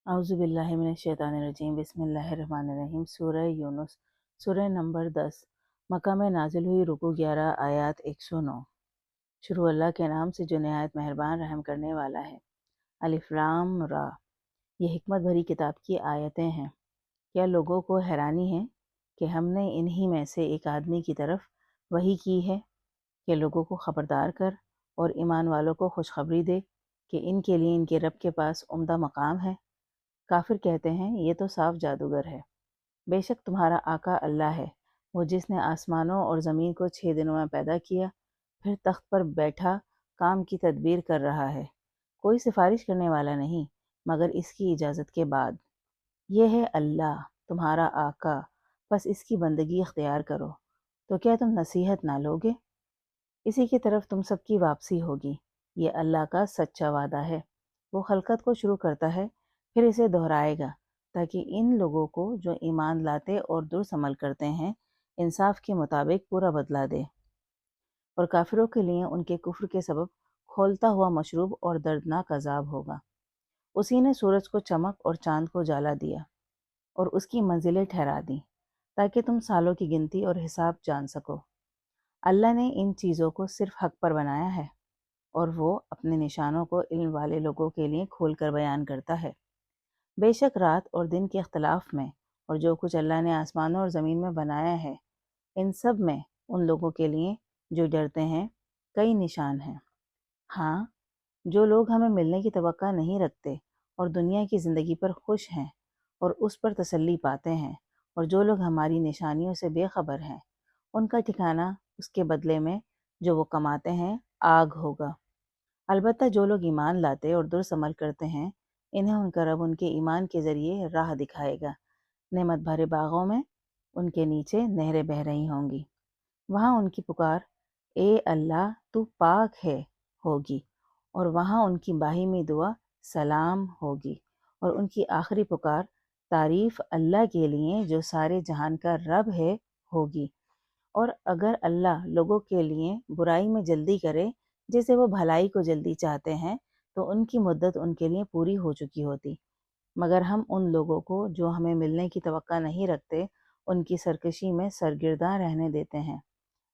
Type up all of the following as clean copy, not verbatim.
اعوذ باللہ من الشیطان الرجیم بسم اللہ الرحمن الرحیم سورہ یونس سورہ نمبر 10 مکہ میں نازل ہوئی رکوع 11 آیات 109 شروع اللہ کے نام سے جو نہایت مہربان رحم کرنے والا ہے۔ الف لام را، یہ حکمت بھری کتاب کی آیتیں ہیں۔ کیا لوگوں کو حیرانی ہے کہ ہم نے انہی میں سے ایک آدمی کی طرف وحی کی ہے کہ لوگوں کو خبردار کر اور ایمان والوں کو خوشخبری دے کہ ان کے لیے ان کے رب کے پاس عمدہ مقام ہے۔ کافر کہتے ہیں یہ تو صاف جادوگر ہے۔ بے شک تمہارا آقا اللہ ہے، وہ جس نے آسمانوں اور زمین کو 6 دنوں میں پیدا کیا، پھر تخت پر بیٹھا کام کی تدبیر کر رہا ہے۔ کوئی سفارش کرنے والا نہیں مگر اس کی اجازت کے بعد۔ یہ ہے اللہ تمہارا آقا، بس اس کی بندگی اختیار کرو، تو کیا تم نصیحت نہ لوگے؟ اسی کی طرف تم سب کی واپسی ہوگی۔ یہ اللہ کا سچا وعدہ ہے۔ وہ خلقت کو شروع کرتا ہے پھر اسے دہرائے گا تاکہ ان لوگوں کو جو ایمان لاتے اور درست عمل کرتے ہیں انصاف کے مطابق پورا بدلہ دے، اور کافروں کے لیے ان کے کفر کے سبب کھولتا ہوا مشروب اور دردناک عذاب ہوگا۔ اسی نے سورج کو چمک اور چاند کو جالا دیا اور اس کی منزلیں ٹھہرا دیں تاکہ تم سالوں کی گنتی اور حساب جان سکو۔ اللہ نے ان چیزوں کو صرف حق پر بنایا ہے اور وہ اپنے نشانوں کو علم والے لوگوں کے لیے کھول کر بیان کرتا ہے۔ بے شک رات اور دن کے اختلاف میں اور جو کچھ اللہ نے آسمانوں اور زمین میں بنایا ہے، ان سب میں ان لوگوں کے لیے جو ڈرتے ہیں کئی نشان ہیں۔ ہاں، جو لوگ ہمیں ملنے کی توقع نہیں رکھتے اور دنیا کی زندگی پر خوش ہیں اور اس پر تسلی پاتے ہیں، اور جو لوگ ہماری نشانیوں سے بے خبر ہیں، ان کا ٹھکانہ اس کے بدلے میں جو وہ کماتے ہیں آگ ہوگا۔ البتہ جو لوگ ایمان لاتے اور درست عمل کرتے ہیں، انہیں ان کا رب ان کے ایمان کے ذریعے راہ دکھائے گا۔ نعمت بھرے باغوں میں ان کے نیچے نہریں بہہ رہی ہوں گی۔ وہاں ان کی پکار اے اللہ تو پاک ہے ہوگی، اور وہاں ان کی باہمی دعا سلام ہوگی، اور ان کی آخری پکار تعریف اللہ کے لیے جو سارے جہان کا رب ہے ہوگی۔ اور اگر اللہ لوگوں کے لیے برائی میں جلدی کرے جیسے وہ بھلائی کو جلدی چاہتے ہیں، تو ان کی مدت ان کے لیے پوری ہو چکی ہوتی، مگر ہم ان لوگوں کو جو ہمیں ملنے کی توقع نہیں رکھتے ان کی سرکشی میں سرگرداں رہنے دیتے ہیں۔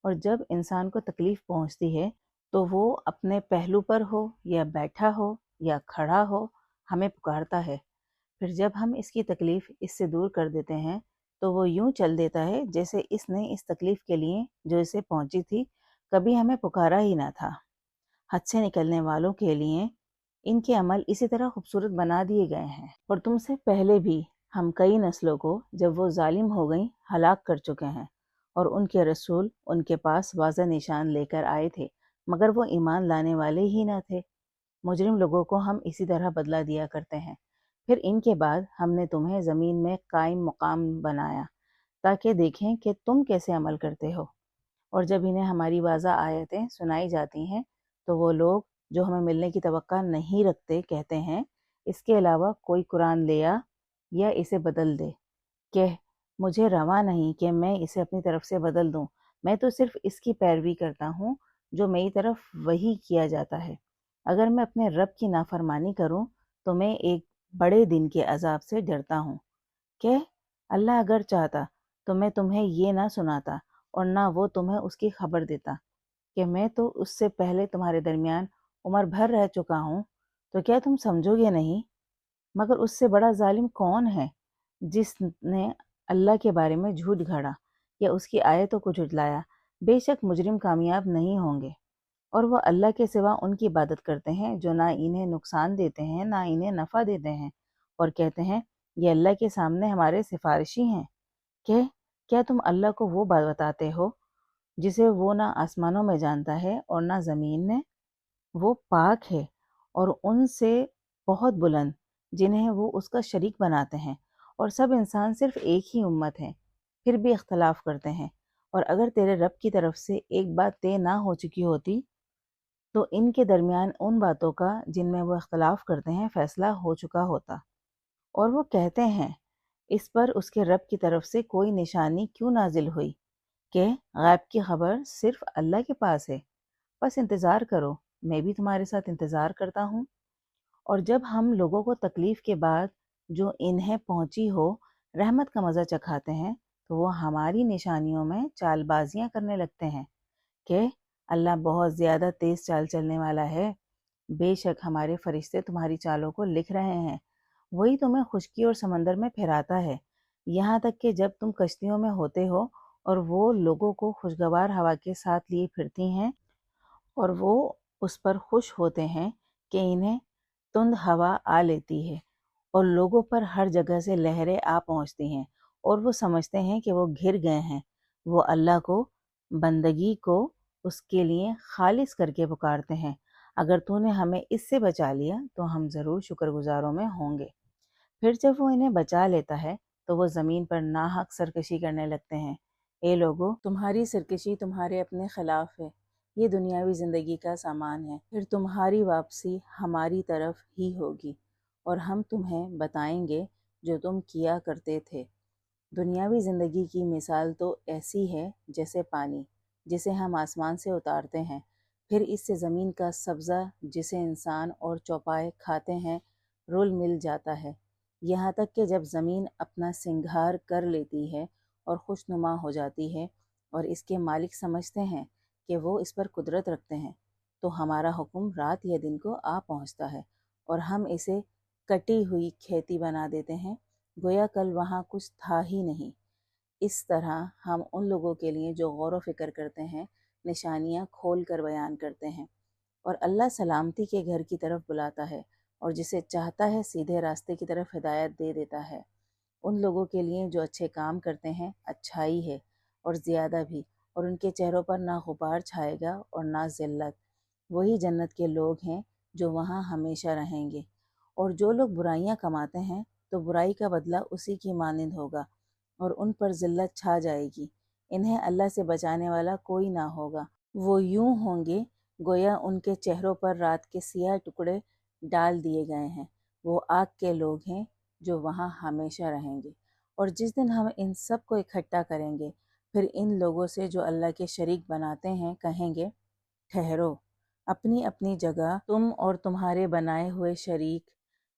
اور جب انسان کو تکلیف پہنچتی ہے تو وہ اپنے پہلو پر ہو یا بیٹھا ہو یا کھڑا ہو ہمیں پکارتا ہے، پھر جب ہم اس کی تکلیف اس سے دور کر دیتے ہیں تو وہ یوں چل دیتا ہے جیسے اس نے اس تکلیف کے لیے جو اسے پہنچی تھی کبھی ہمیں پکارا ہی نہ تھا۔ حد سے نکلنے والوں کے لیے ان کے عمل اسی طرح خوبصورت بنا دیے گئے ہیں، اور تم سے پہلے بھی ہم کئی نسلوں کو جب وہ ظالم ہو گئیں ہلاک کر چکے ہیں، اور ان کے رسول ان کے پاس واضح نشان لے کر آئے تھے مگر وہ ایمان لانے والے ہی نہ تھے۔ مجرم لوگوں کو ہم اسی طرح بدلہ دیا کرتے ہیں۔ پھر ان کے بعد ہم نے تمہیں زمین میں قائم مقام بنایا تاکہ دیکھیں کہ تم کیسے عمل کرتے ہو، اور جب انہیں ہماری واضح آیتیں سنائی جاتی ہیں تو وہ لوگ جو ہمیں ملنے کی توقع نہیں رکھتے کہتے ہیں اس کے علاوہ کوئی قرآن لے آ یا اسے بدل دے۔ کہ مجھے روا نہیں کہ میں اسے اپنی طرف سے بدل دوں، میں تو صرف اس کی پیروی کرتا ہوں جو میری طرف وحی کیا جاتا ہے۔ اگر میں اپنے رب کی نافرمانی کروں تو میں ایک بڑے دن کے عذاب سے ڈرتا ہوں۔ کہ اللہ اگر چاہتا تو میں تمہیں یہ نہ سناتا اور نہ وہ تمہیں اس کی خبر دیتا کہ میں تو اس سے پہلے تمہارے درمیان عمر بھر رہ چکا ہوں، تو کیا تم سمجھو گے نہیں؟ مگر اس سے بڑا ظالم کون ہے جس نے اللہ کے بارے میں جھوٹ گھڑا یا اس کی آیتوں کو جھٹلایا؟ بے شک مجرم کامیاب نہیں ہوں گے۔ اور وہ اللہ کے سوا ان کی عبادت کرتے ہیں جو نہ انہیں نقصان دیتے ہیں نہ انہیں نفع دیتے ہیں، اور کہتے ہیں یہ اللہ کے سامنے ہمارے سفارشی ہیں۔ کہ کیا تم اللہ کو وہ بات بتاتے ہو جسے وہ نہ آسمانوں میں جانتا ہے اور نہ زمین میں؟ وہ پاک ہے اور ان سے بہت بلند جنہیں وہ اس کا شریک بناتے ہیں، اور سب انسان صرف ایک ہی امت ہیں، پھر بھی اختلاف کرتے ہیں۔ اور اگر تیرے رب کی طرف سے ایک بات طے نہ ہو چکی ہوتی تو ان کے درمیان ان باتوں کا جن میں وہ اختلاف کرتے ہیں فیصلہ ہو چکا ہوتا۔ اور وہ کہتے ہیں اس پر اس کے رب کی طرف سے کوئی نشانی کیوں نازل ہوئی؟ کہ غیب کی خبر صرف اللہ کے پاس ہے، بس انتظار کرو، میں بھی تمہارے ساتھ انتظار کرتا ہوں۔ اور جب ہم لوگوں کو تکلیف کے بعد جو انہیں پہنچی ہو رحمت کا مزہ چکھاتے ہیں تو وہ ہماری نشانیوں میں چال بازیاں کرنے لگتے ہیں کہ اللہ بہت زیادہ تیز چال چلنے والا ہے، بے شک ہمارے فرشتے تمہاری چالوں کو لکھ رہے ہیں، وہی تمہیں خشکی اور سمندر میں پھراتا ہے، یہاں تک کہ جب تم کشتیوں میں ہوتے ہو اور وہ لوگوں کو خوشگوار ہوا کے ساتھ لیے پھرتی ہیں اور وہ اس پر خوش ہوتے ہیں کہ انہیں تند ہوا آ لیتی ہے اور لوگوں پر ہر جگہ سے لہریں آ پہنچتی ہیں اور وہ سمجھتے ہیں کہ وہ گھر گئے ہیں، وہ اللہ کو بندگی کو اس کے لیے خالص کر کے پکارتے ہیں، اگر تو نے ہمیں اس سے بچا لیا تو ہم ضرور شکر گزاروں میں ہوں گے۔ پھر جب وہ انہیں بچا لیتا ہے تو وہ زمین پر ناحق سرکشی کرنے لگتے ہیں۔ اے لوگو، تمہاری سرکشی تمہارے اپنے خلاف ہے، یہ دنیاوی زندگی کا سامان ہے، پھر تمہاری واپسی ہماری طرف ہی ہوگی اور ہم تمہیں بتائیں گے جو تم کیا کرتے تھے۔ دنیاوی زندگی کی مثال تو ایسی ہے جیسے پانی جسے ہم آسمان سے اتارتے ہیں، پھر اس سے زمین کا سبزہ جسے انسان اور چوپائے کھاتے ہیں رول مل جاتا ہے، یہاں تک کہ جب زمین اپنا سنگھار کر لیتی ہے اور خوشنما ہو جاتی ہے اور اس کے مالک سمجھتے ہیں کہ وہ اس پر قدرت رکھتے ہیں تو ہمارا حکم رات یا دن کو آ پہنچتا ہے اور ہم اسے کٹی ہوئی کھیتی بنا دیتے ہیں گویا کل وہاں کچھ تھا ہی نہیں۔ اس طرح ہم ان لوگوں کے لیے جو غور و فکر کرتے ہیں نشانیاں کھول کر بیان کرتے ہیں، اور اللہ سلامتی کے گھر کی طرف بلاتا ہے اور جسے چاہتا ہے سیدھے راستے کی طرف ہدایت دے دیتا ہے۔ ان لوگوں کے لیے جو اچھے کام کرتے ہیں اچھائی ہے اور زیادہ بھی، اور ان کے چہروں پر نہ غبار چھائے گا اور نہ ذلت، وہی جنت کے لوگ ہیں جو وہاں ہمیشہ رہیں گے۔ اور جو لوگ برائیاں کماتے ہیں تو برائی کا بدلہ اسی کی مانند ہوگا اور ان پر ذلت چھا جائے گی، انہیں اللہ سے بچانے والا کوئی نہ ہوگا، وہ یوں ہوں گے گویا ان کے چہروں پر رات کے سیاہ ٹکڑے ڈال دیے گئے ہیں، وہ آگ کے لوگ ہیں جو وہاں ہمیشہ رہیں گے۔ اور جس دن ہم ان سب کو اکٹھا کریں گے پھر ان لوگوں سے جو اللہ کے شریک بناتے ہیں کہیں گے، ٹھہرو اپنی اپنی جگہ تم اور تمہارے بنائے ہوئے شریک،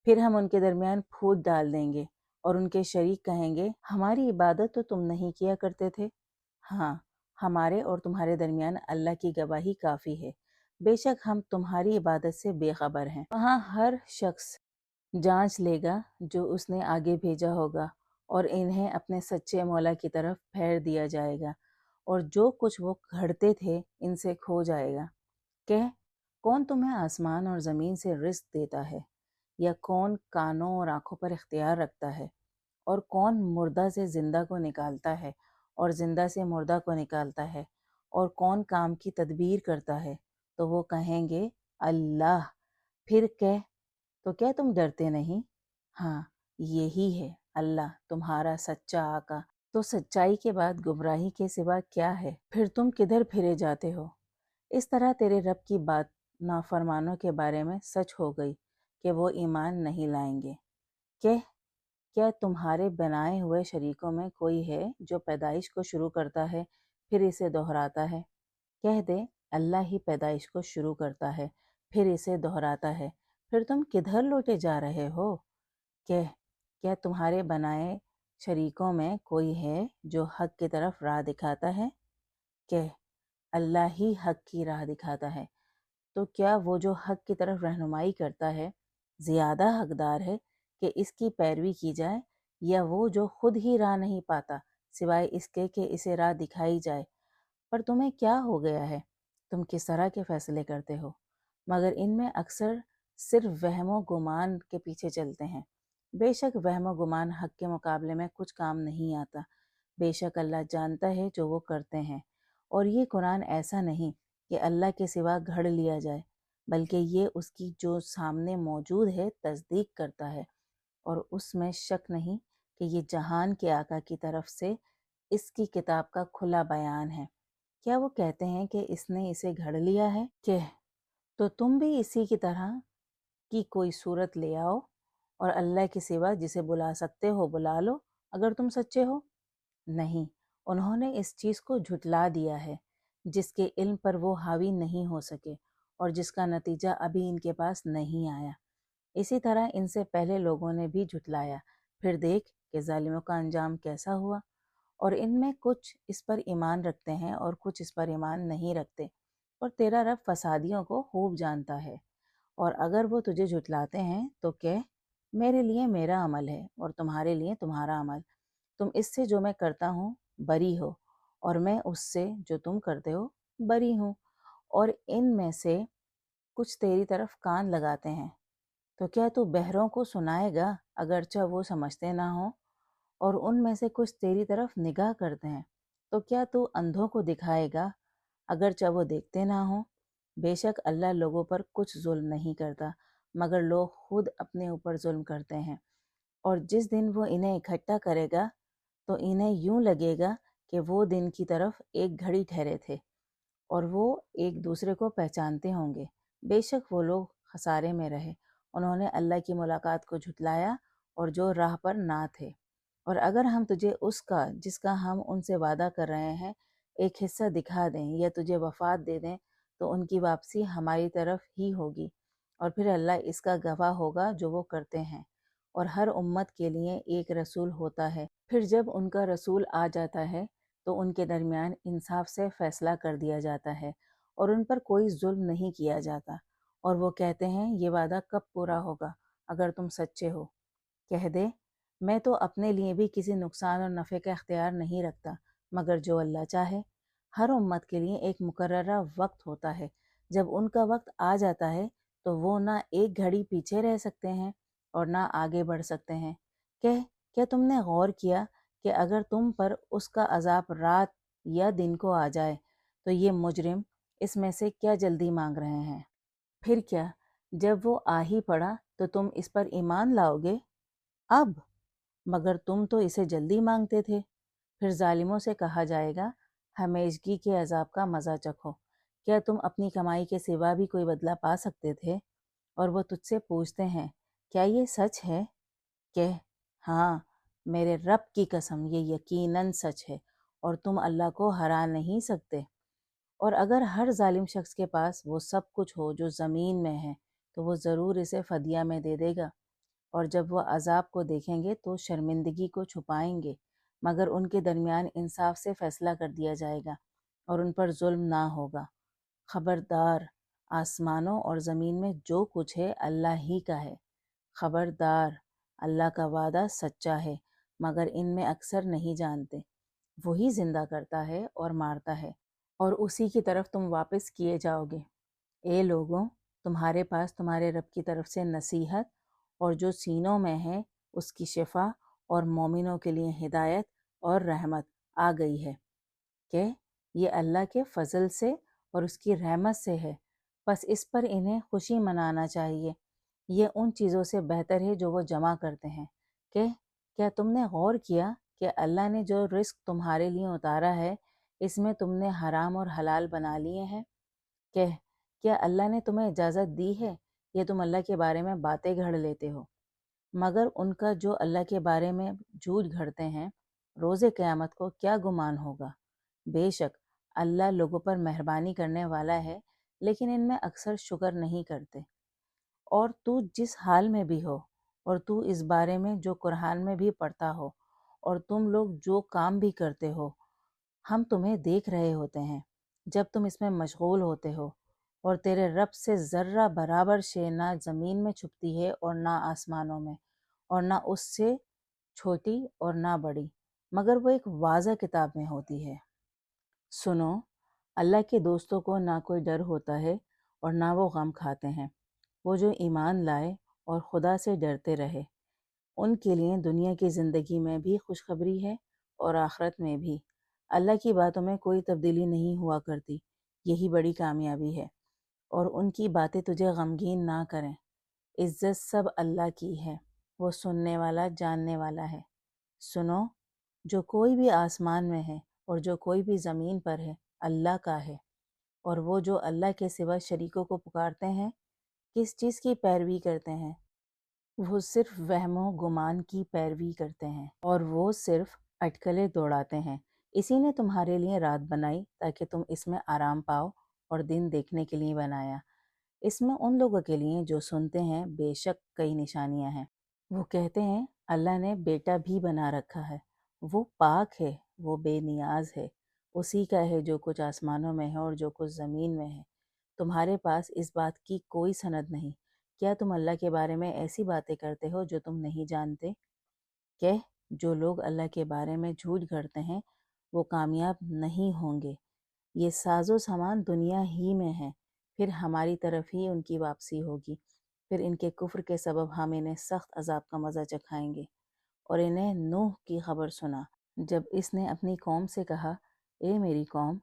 پھر ہم ان کے درمیان پھوٹ ڈال دیں گے اور ان کے شریک کہیں گے، ہماری عبادت تو تم نہیں کیا کرتے تھے، ہاں ہمارے اور تمہارے درمیان اللہ کی گواہی کافی ہے، بے شک ہم تمہاری عبادت سے بے خبر ہیں۔ وہاں ہر شخص جانچ لے گا جو اس نے آگے بھیجا ہوگا اور انہیں اپنے سچے مولا کی طرف پھیر دیا جائے گا، اور جو کچھ وہ گھڑتے تھے ان سے کھو جائے گا۔ کہ کون تمہیں آسمان اور زمین سے رزق دیتا ہے، یا کون کانوں اور آنکھوں پر اختیار رکھتا ہے، اور کون مردہ سے زندہ کو نکالتا ہے اور زندہ سے مردہ کو نکالتا ہے، اور کون کام کی تدبیر کرتا ہے، تو وہ کہیں گے اللہ۔ پھر تو کیا تم ڈرتے نہیں؟ ہاں یہی ہے اللہ تمہارا سچا آقا، تو سچائی کے بعد گمراہی کے سوا کیا ہے؟ پھر تم کدھر پھرے جاتے ہو؟ اس طرح تیرے رب کی بات نافرمانوں کے بارے میں سچ ہو گئی کہ وہ ایمان نہیں لائیں گے۔ کہ کیا تمہارے بنائے ہوئے شریکوں میں کوئی ہے جو پیدائش کو شروع کرتا ہے پھر اسے دہراتا ہے؟ کہہ دے اللہ ہی پیدائش کو شروع کرتا ہے پھر اسے دہراتا ہے، پھر تم کدھر لوٹے جا رہے ہو؟ کہ کیا تمہارے بنائے شریکوں میں کوئی ہے جو حق کی طرف راہ دکھاتا ہے؟ کہ اللہ ہی حق کی راہ دکھاتا ہے، تو کیا وہ جو حق کی طرف رہنمائی کرتا ہے زیادہ حقدار ہے کہ اس کی پیروی کی جائے، یا وہ جو خود ہی راہ نہیں پاتا سوائے اس کے کہ اسے راہ دکھائی جائے؟ پر تمہیں کیا ہو گیا ہے؟ تم کس طرح کے فیصلے کرتے ہو؟ مگر ان میں اکثر صرف وہم و گمان کے پیچھے چلتے ہیں، بے شک وہم و گمان حق کے مقابلے میں کچھ کام نہیں آتا، بے شک اللہ جانتا ہے جو وہ کرتے ہیں۔ اور یہ قرآن ایسا نہیں کہ اللہ کے سوا گھڑ لیا جائے، بلکہ یہ اس کی جو سامنے موجود ہے تصدیق کرتا ہے، اور اس میں شک نہیں کہ یہ جہان کے آقا کی طرف سے اس کی کتاب کا کھلا بیان ہے۔ کیا وہ کہتے ہیں کہ اس نے اسے گھڑ لیا ہے؟ کہ تو تم بھی اسی کی طرح کی کوئی صورت لے آؤ اور اللہ کے سوا جسے بلا سکتے ہو بلا لو اگر تم سچے ہو۔ نہیں، انہوں نے اس چیز کو جھٹلا دیا ہے جس کے علم پر وہ حاوی نہیں ہو سکے اور جس کا نتیجہ ابھی ان کے پاس نہیں آیا۔ اسی طرح ان سے پہلے لوگوں نے بھی جھٹلایا، پھر دیکھ کہ ظالموں کا انجام کیسا ہوا۔ اور ان میں کچھ اس پر ایمان رکھتے ہیں اور کچھ اس پر ایمان نہیں رکھتے، اور تیرا رب فسادیوں کو خوب جانتا ہے۔ اور اگر وہ تجھے جھٹلاتے ہیں تو کہہ، میرے لیے میرا عمل ہے اور تمہارے لیے تمہارا عمل، تم اس سے جو میں کرتا ہوں بری ہو، اور میں اس سے جو تم کرتے ہو بری ہوں۔ اور ان میں سے کچھ تیری طرف کان لگاتے ہیں، تو کیا تو بہروں کو سنائے گا اگرچہ وہ سمجھتے نہ ہوں؟ اور ان میں سے کچھ تیری طرف نگاہ کرتے ہیں، تو کیا تو اندھوں کو دکھائے گا اگرچہ وہ دیکھتے نہ ہوں؟ بے شک اللہ لوگوں پر کچھ ظلم نہیں کرتا، مگر لوگ خود اپنے اوپر ظلم کرتے ہیں۔ اور جس دن وہ انہیں اکٹھا کرے گا تو انہیں یوں لگے گا کہ وہ دن کی طرف ایک گھڑی ٹھہرے تھے، اور وہ ایک دوسرے کو پہچانتے ہوں گے۔ بے شک وہ لوگ خسارے میں رہے، انہوں نے اللہ کی ملاقات کو جھٹلایا اور جو راہ پر نہ تھے۔ اور اگر ہم تجھے اس کا جس کا ہم ان سے وعدہ کر رہے ہیں ایک حصہ دکھا دیں یا تجھے وفات دے دیں تو ان کی واپسی ہماری طرف ہی ہوگی، اور پھر اللہ اس کا گواہ ہوگا جو وہ کرتے ہیں۔ اور ہر امت کے لیے ایک رسول ہوتا ہے، پھر جب ان کا رسول آ جاتا ہے تو ان کے درمیان انصاف سے فیصلہ کر دیا جاتا ہے اور ان پر کوئی ظلم نہیں کیا جاتا۔ اور وہ کہتے ہیں یہ وعدہ کب پورا ہوگا اگر تم سچے ہو؟ کہہ دے، میں تو اپنے لیے بھی کسی نقصان اور نفع کا اختیار نہیں رکھتا مگر جو اللہ چاہے۔ ہر امت کے لیے ایک مقررہ وقت ہوتا ہے، جب ان کا وقت آ جاتا ہے تو وہ نہ ایک گھڑی پیچھے رہ سکتے ہیں اور نہ آگے بڑھ سکتے ہیں۔ کیا تم نے غور کیا کہ اگر تم پر اس کا عذاب رات یا دن کو آ جائے تو یہ مجرم اس میں سے کیا جلدی مانگ رہے ہیں؟ پھر کیا جب وہ آ ہی پڑا تو تم اس پر ایمان لاؤ گے؟ اب مگر تم تو اسے جلدی مانگتے تھے۔ پھر ظالموں سے کہا جائے گا، ہمیشگی کے عذاب کا مزہ چکھو۔ کیا تم اپنی کمائی کے سوا بھی کوئی بدلہ پا سکتے تھے؟ اور وہ تجھ سے پوچھتے ہیں، کیا یہ سچ ہے؟ کہہ، ہاں، میرے رب کی قسم یہ یقیناً سچ ہے، اور تم اللہ کو ہرا نہیں سکتے۔ اور اگر ہر ظالم شخص کے پاس وہ سب کچھ ہو جو زمین میں ہے تو وہ ضرور اسے فدیہ میں دے دے گا، اور جب وہ عذاب کو دیکھیں گے تو شرمندگی کو چھپائیں گے، مگر ان کے درمیان انصاف سے فیصلہ کر دیا جائے گا اور ان پر ظلم نہ ہوگا۔ خبردار، آسمانوں اور زمین میں جو کچھ ہے اللہ ہی کا ہے۔ خبردار، اللہ کا وعدہ سچا ہے، مگر ان میں اکثر نہیں جانتے۔ وہی زندہ کرتا ہے اور مارتا ہے، اور اسی کی طرف تم واپس کیے جاؤ گے۔ اے لوگوں، تمہارے پاس تمہارے رب کی طرف سے نصیحت اور جو سینوں میں ہے اس کی شفا اور مومنوں کے لیے ہدایت اور رحمت آ گئی ہے، کہ یہ اللہ کے فضل سے اور اس کی رحمت سے ہے، بس اس پر انہیں خوشی منانا چاہیے۔ یہ ان چیزوں سے بہتر ہے جو وہ جمع کرتے ہیں۔ کہ کیا تم نے غور کیا کہ اللہ نے جو رزق تمہارے لیے اتارا ہے اس میں تم نے حرام اور حلال بنا لیے ہیں؟ کہ کیا اللہ نے تمہیں اجازت دی ہے یا تم اللہ کے بارے میں باتیں گھڑ لیتے ہو؟ مگر ان کا جو اللہ کے بارے میں جھوٹ گھڑتے ہیں، روز قیامت کو کیا گمان ہوگا؟ بے شک اللہ لوگوں پر مہربانی کرنے والا ہے، لیکن ان میں اکثر شکر نہیں کرتے۔ اور تو جس حال میں بھی ہو، اور تو اس بارے میں جو قرآن میں بھی پڑھتا ہو، اور تم لوگ جو کام بھی کرتے ہو، ہم تمہیں دیکھ رہے ہوتے ہیں جب تم اس میں مشغول ہوتے ہو، اور تیرے رب سے ذرہ برابر شے نہ زمین میں چھپتی ہے اور نہ آسمانوں میں، اور نہ اس سے چھوٹی اور نہ بڑی، مگر وہ ایک واضح کتاب میں ہوتی ہے۔ سنو، اللہ کے دوستوں کو نہ کوئی ڈر ہوتا ہے اور نہ وہ غم کھاتے ہیں۔ وہ جو ایمان لائے اور خدا سے ڈرتے رہے، ان کے لیے دنیا کی زندگی میں بھی خوشخبری ہے اور آخرت میں بھی۔ اللہ کی باتوں میں کوئی تبدیلی نہیں ہوا کرتی، یہی بڑی کامیابی ہے۔ اور ان کی باتیں تجھے غمگین نہ کریں۔ عزت سب اللہ کی ہے، وہ سننے والا جاننے والا ہے۔ سنو، جو کوئی بھی آسمان میں ہے اور جو کوئی بھی زمین پر ہے اللہ کا ہے، اور وہ جو اللہ کے سوا شریکوں کو پکارتے ہیں کس چیز کی پیروی کرتے ہیں؟ وہ صرف وہم و گمان کی پیروی کرتے ہیں، اور وہ صرف اٹکلیں دوڑاتے ہیں۔ اسی نے تمہارے لیے رات بنائی تاکہ تم اس میں آرام پاؤ، اور دن دیکھنے کے لیے بنایا اس میں ان لوگوں کے لیے جو سنتے ہیں بے شک کئی نشانیاں ہیں۔ وہ کہتے ہیں اللہ نے بیٹا بھی بنا رکھا ہے، وہ پاک ہے، وہ بے نیاز ہے، اسی کا ہے جو کچھ آسمانوں میں ہے اور جو کچھ زمین میں ہے۔ تمہارے پاس اس بات کی کوئی سند نہیں، کیا تم اللہ کے بارے میں ایسی باتیں کرتے ہو جو تم نہیں جانتے؟ کہہ، جو لوگ اللہ کے بارے میں جھوٹ گھڑتے ہیں وہ کامیاب نہیں ہوں گے۔ یہ ساز و سامان دنیا ہی میں ہے، پھر ہماری طرف ہی ان کی واپسی ہوگی، پھر ان کے کفر کے سبب ہم انہیں سخت عذاب کا مزہ چکھائیں گے۔ اور انہیں نوح کی خبر سنا جب اس نے اپنی قوم سے کہا، اے میری قوم،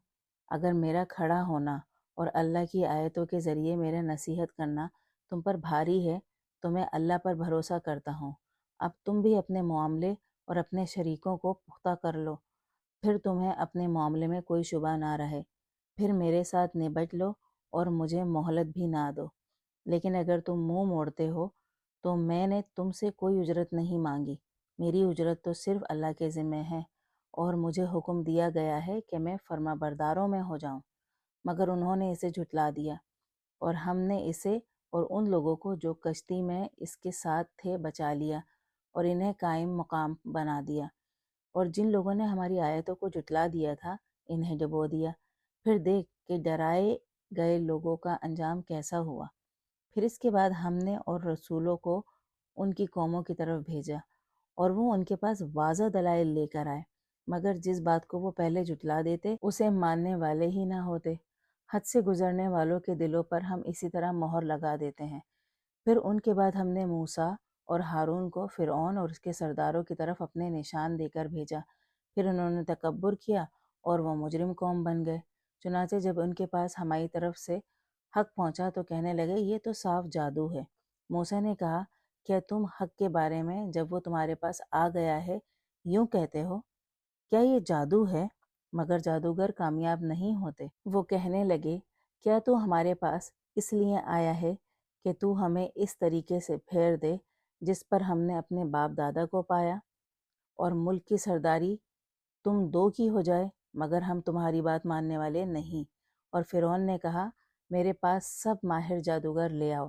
اگر میرا کھڑا ہونا اور اللہ کی آیتوں کے ذریعے میرا نصیحت کرنا تم پر بھاری ہے تو میں اللہ پر بھروسہ کرتا ہوں، اب تم بھی اپنے معاملے اور اپنے شریکوں کو پختہ کر لو، پھر تمہیں اپنے معاملے میں کوئی شبہ نہ رہے، پھر میرے ساتھ نبٹ لو اور مجھے مہلت بھی نہ دو۔ لیکن اگر تم منہ موڑتے ہو تو میں نے تم سے کوئی اجرت نہیں مانگی، میری اجرت تو صرف اللہ کے ذمہ ہے، اور مجھے حکم دیا گیا ہے کہ میں فرما برداروں میں ہو جاؤں۔ مگر انہوں نے اسے جھٹلا دیا، اور ہم نے اسے اور ان لوگوں کو جو کشتی میں اس کے ساتھ تھے بچا لیا اور انہیں قائم مقام بنا دیا، اور جن لوگوں نے ہماری آیتوں کو جھٹلا دیا تھا انہیں ڈبو دیا۔ پھر دیکھ کہ ڈرائے گئے لوگوں کا انجام کیسا ہوا۔ پھر اس کے بعد ہم نے اور رسولوں کو ان کی قوموں کی طرف بھیجا، اور وہ ان کے پاس واضح دلائل لے کر آئے، مگر جس بات کو وہ پہلے جھٹلا دیتے اسے ماننے والے ہی نہ ہوتے۔ حد سے گزرنے والوں کے دلوں پر ہم اسی طرح مہر لگا دیتے ہیں۔ پھر ان کے بعد ہم نے موسیٰ اور ہارون کو فرعون اور اس کے سرداروں کی طرف اپنے نشان دے کر بھیجا، پھر انہوں نے تکبر کیا اور وہ مجرم قوم بن گئے۔ چنانچہ جب ان کے پاس ہماری طرف سے حق پہنچا تو کہنے لگے، یہ تو صاف جادو ہے۔ موسیٰ نے کہا، کیا تم حق کے بارے میں جب وہ تمہارے پاس آ گیا ہے یوں کہتے ہو؟ کیا یہ جادو ہے؟ مگر جادوگر کامیاب نہیں ہوتے۔ وہ کہنے لگے، کیا تو ہمارے پاس اس لیے آیا ہے کہ تو ہمیں اس طریقے سے پھیر دے جس پر ہم نے اپنے باپ دادا کو پایا، اور ملک کی سرداری تم دو کی ہو جائے؟ مگر ہم تمہاری بات ماننے والے نہیں۔ اور فرعون نے کہا، میرے پاس سب ماہر جادوگر لے آؤ۔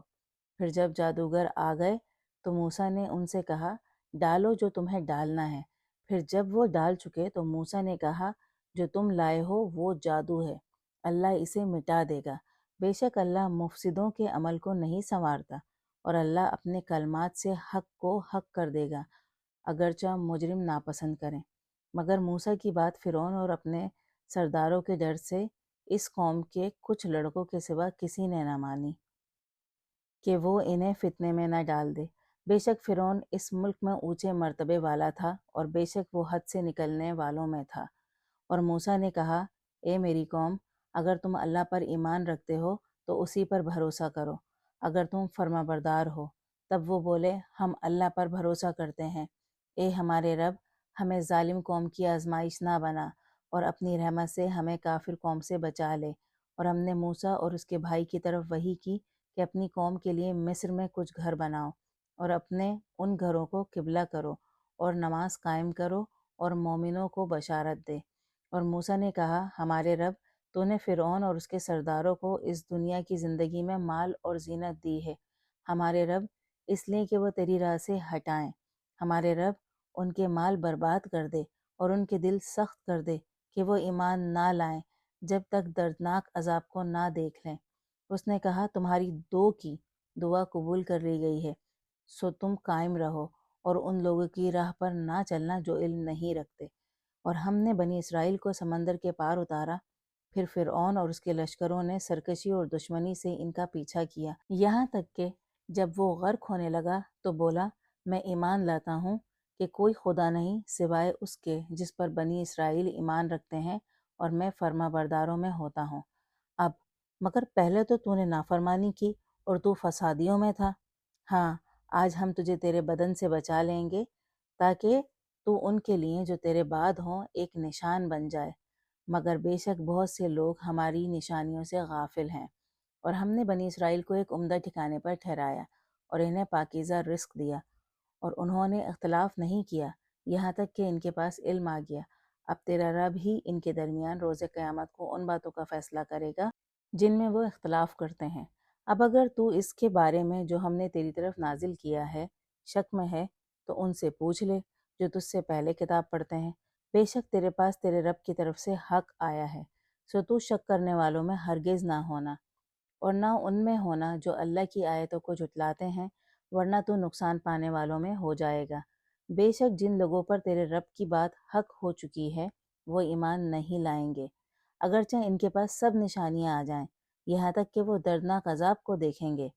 پھر جب جادوگر آ گئے تو موسیٰ نے ان سے کہا، ڈالو جو تمہیں ڈالنا ہے۔ پھر جب وہ ڈال چکے تو موسیٰ نے کہا، جو تم لائے ہو وہ جادو ہے، اللہ اسے مٹا دے گا، بے شک اللہ مفسدوں کے عمل کو نہیں سنوارتا، اور اللہ اپنے کلمات سے حق کو حق کر دے گا اگرچہ مجرم ناپسند کریں۔ مگر موسیٰ کی بات فرعون اور اپنے سرداروں کے ڈر سے اس قوم کے کچھ لڑکوں کے سوا کسی نے نہ مانی کہ وہ انہیں فتنے میں نہ ڈال دے۔ بے شک فرعون اس ملک میں اونچے مرتبے والا تھا، اور بے شک وہ حد سے نکلنے والوں میں تھا۔ اور موسیٰ نے کہا، اے میری قوم، اگر تم اللہ پر ایمان رکھتے ہو تو اسی پر بھروسہ کرو، اگر تم فرما بردار ہو۔ تب وہ بولے، ہم اللہ پر بھروسہ کرتے ہیں۔ اے ہمارے رب، ہمیں ظالم قوم کی آزمائش نہ بنا، اور اپنی رحمت سے ہمیں کافر قوم سے بچا لے۔ اور ہم نے موسیٰ اور اس کے بھائی کی طرف وحی کی کہ اپنی قوم کے لیے مصر میں کچھ گھر بناؤ، اور اپنے ان گھروں کو قبلہ کرو، اور نماز قائم کرو، اور مومنوں کو بشارت دے۔ اور موسیٰ نے کہا، ہمارے رب، تو نے فرعون اور اس کے سرداروں کو اس دنیا کی زندگی میں مال اور زینت دی ہے، ہمارے رب، اس لیے کہ وہ تیری راہ سے ہٹائیں۔ ہمارے رب، ان کے مال برباد کر دے اور ان کے دل سخت کر دے کہ وہ ایمان نہ لائیں جب تک دردناک عذاب کو نہ دیکھ لیں۔ اس نے کہا، تمہاری دو کی دعا قبول کر لی گئی ہے، سو تم قائم رہو اور ان لوگوں کی راہ پر نہ چلنا جو علم نہیں رکھتے۔ اور ہم نے بنی اسرائیل کو سمندر کے پار اتارا، پھر فرعون اور اس کے لشکروں نے سرکشی اور دشمنی سے ان کا پیچھا کیا، یہاں تک کہ جب وہ غرق ہونے لگا تو بولا، میں ایمان لاتا ہوں کہ کوئی خدا نہیں سوائے اس کے جس پر بنی اسرائیل ایمان رکھتے ہیں، اور میں فرما برداروں میں ہوتا ہوں۔ اب مگر پہلے تو نے نافرمانی کی اور تو فسادیوں میں تھا۔ ہاں، آج ہم تجھے تیرے بدن سے بچا لیں گے تاکہ تو ان کے لیے جو تیرے بعد ہوں ایک نشان بن جائے، مگر بے شک بہت سے لوگ ہماری نشانیوں سے غافل ہیں۔ اور ہم نے بنی اسرائیل کو ایک عمدہ ٹھکانے پر ٹھہرایا اور انہیں پاکیزہ رزق دیا، اور انہوں نے اختلاف نہیں کیا یہاں تک کہ ان کے پاس علم آ گیا۔ اب تیرا رب ہی ان کے درمیان روز قیامت کو ان باتوں کا فیصلہ کرے گا جن میں وہ اختلاف کرتے ہیں۔ اب اگر تو اس کے بارے میں جو ہم نے تیری طرف نازل کیا ہے شک میں ہے تو ان سے پوچھ لے جو تجھ سے پہلے کتاب پڑھتے ہیں، بے شک تیرے پاس تیرے رب کی طرف سے حق آیا ہے، سو تو شک کرنے والوں میں ہرگز نہ ہونا اور نہ ان میں ہونا جو اللہ کی آیتوں کو جھٹلاتے ہیں، ورنہ تو نقصان پانے والوں میں ہو جائے گا۔ بے شک جن لوگوں پر تیرے رب کی بات حق ہو چکی ہے وہ ایمان نہیں لائیں گے، اگرچہ ان کے پاس سب نشانیاں آ جائیں، یہاں تک کہ وہ دردناک عذاب کو دیکھیں گے۔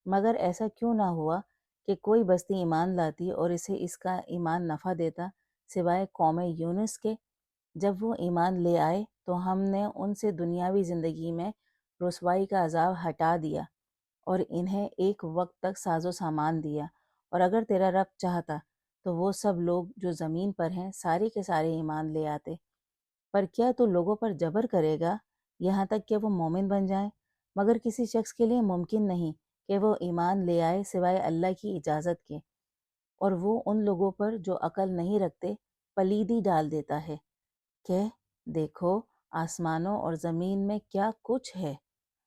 مگر ایسا کیوں نہ ہوا کہ کوئی بستی ایمان لاتی اور اسے اس کا ایمان نفع دیتا سوائے قوم یونس کے؟ جب وہ ایمان لے آئے تو ہم نے ان سے دنیاوی زندگی میں رسوائی کا عذاب ہٹا دیا اور انہیں ایک وقت تک ساز و سامان دیا، اور اگر تیرا رب چاہتا تو وہ سب لوگ جو زمین پر ہیں سارے کے سارے ایمان لے آتے، پر کیا تو لوگوں پر جبر کرے گا یہاں تک کہ وہ مومن بن جائیں؟ مگر کسی شخص کے لیے ممکن نہیں کہ وہ ایمان لے آئے سوائے اللہ کی اجازت کے، اور وہ ان لوگوں پر جو عقل نہیں رکھتے پلیدی ڈال دیتا ہے کہ دیکھو آسمانوں اور زمین میں کیا کچھ ہے،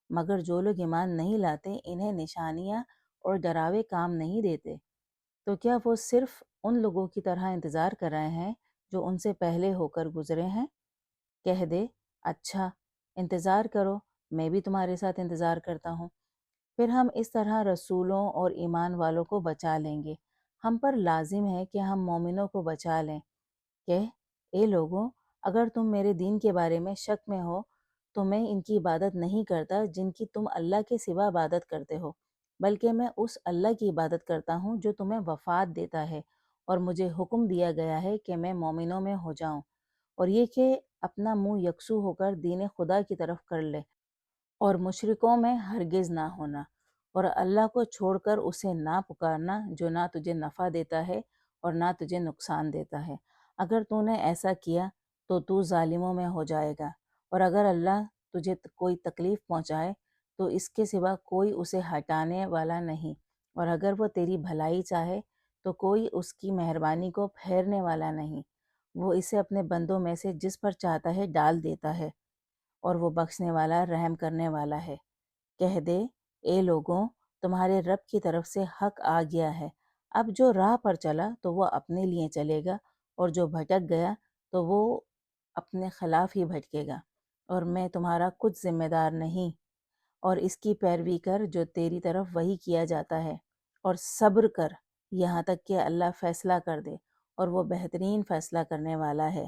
مگر جو لوگ ایمان نہیں لاتے انہیں نشانیاں اور ڈراوے کام نہیں دیتے، تو کیا وہ صرف ان لوگوں کی طرح انتظار کر رہے ہیں جو ان سے پہلے ہو کر گزرے ہیں؟ کہہ دے اچھا انتظار کرو، میں بھی تمہارے ساتھ انتظار کرتا ہوں، پھر ہم اس طرح رسولوں اور ایمان والوں کو بچا لیں گے۔ ہم پر لازم ہے کہ ہم مومنوں کو بچا لیں۔ کہ اے لوگوں، اگر تم میرے دین کے بارے میں شک میں ہو تو میں ان کی عبادت نہیں کرتا جن کی تم اللہ کے سوا عبادت کرتے ہو، بلکہ میں اس اللہ کی عبادت کرتا ہوں جو تمہیں وفات دیتا ہے، اور مجھے حکم دیا گیا ہے کہ میں مومنوں میں ہو جاؤں، اور یہ کہ اپنا منہ یکسو ہو کر دین خدا کی طرف کر لے اور مشرکوں میں ہرگز نہ ہونا، اور اللہ کو چھوڑ کر اسے نہ پکارنا جو نہ تجھے نفع دیتا ہے اور نہ تجھے نقصان دیتا ہے۔ اگر تو نے ایسا کیا تو تو ظالموں میں ہو جائے گا، اور اگر اللہ تجھے کوئی تکلیف پہنچائے تو اس کے سوا کوئی اسے ہٹانے والا نہیں، اور اگر وہ تیری بھلائی چاہے تو کوئی اس کی مہربانی کو پھیرنے والا نہیں، وہ اسے اپنے بندوں میں سے جس پر چاہتا ہے ڈال دیتا ہے، اور وہ بخشنے والا رحم کرنے والا ہے۔ کہہ دے اے لوگوں، تمہارے رب کی طرف سے حق آ گیا ہے، اب جو راہ پر چلا تو وہ اپنے لیے چلے گا، اور جو بھٹک گیا تو وہ اپنے خلاف ہی بھٹکے گا، اور میں تمہارا کچھ ذمہ دار نہیں، اور اس کی پیروی کر جو تیری طرف وحی کیا جاتا ہے، اور صبر کر یہاں تک کہ اللہ فیصلہ کر دے، اور وہ بہترین فیصلہ کرنے والا ہے۔